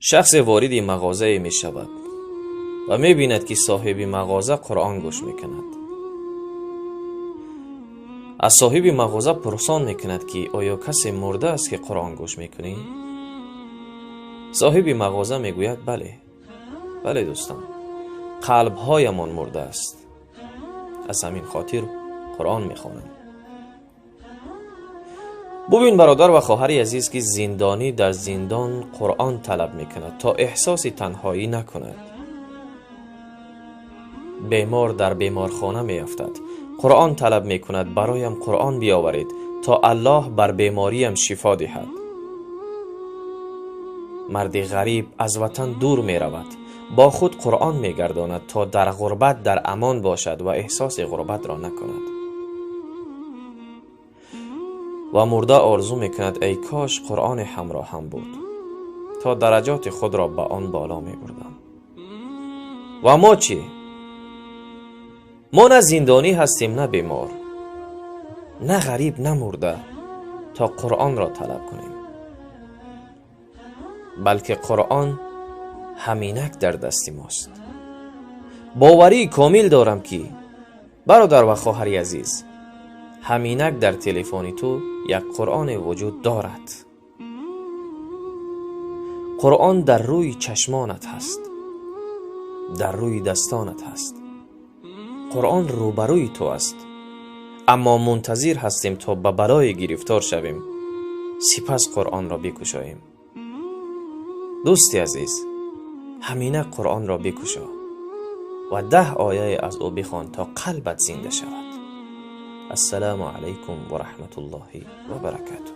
شخص وارد مغازه می شود و می بیند که صاحب مغازه قرآن گوش می کند. از صاحب مغازه پرسان می کند که آیا کسی مرده است که قرآن گوش می کنی؟ صاحب مغازه می گوید بله دوستان، قلب هایمان مرده است، از همین خاطر قرآن می خوانم. ببین برادر و خواهر عزیز که زندانی در زندان قرآن طلب می کند تا احساس تنهایی نکند. بیمار در بیمارخانه می افتد، قرآن طلب می کند برایم قرآن بیاورید تا الله بر بیماریم شفا دهد. مرد غریب از وطن دور می رود، با خود قرآن می گرداند تا در غربت در امان باشد و احساس غربت را نکند. و مرده آرزو می کند ای کاش قرآن همراه هم بود تا درجات خود را به آن بالا می بردم. و ما چی؟ ما نه زندانی هستیم نه بیمار، نه غریب نه مرده تا قرآن را طلب کنیم، بلکه قرآن همینک در دست ماست. باوری کامل دارم که برادر و خواهر عزیز، همینک در تلفن تو یک قرآن وجود دارد. قرآن در روی چشمانت هست، در روی دستانت هست. قرآن روبروی تو است، اما منتظر هستیم تا به بلای گرفتار شویم سپس قرآن را بکشاییم. دوستی عزیز، همینه قرآن را بکشا و 10 آیه از او بخوان تا قلبت زنده شود. السلام علیکم و رحمت الله و برکاته.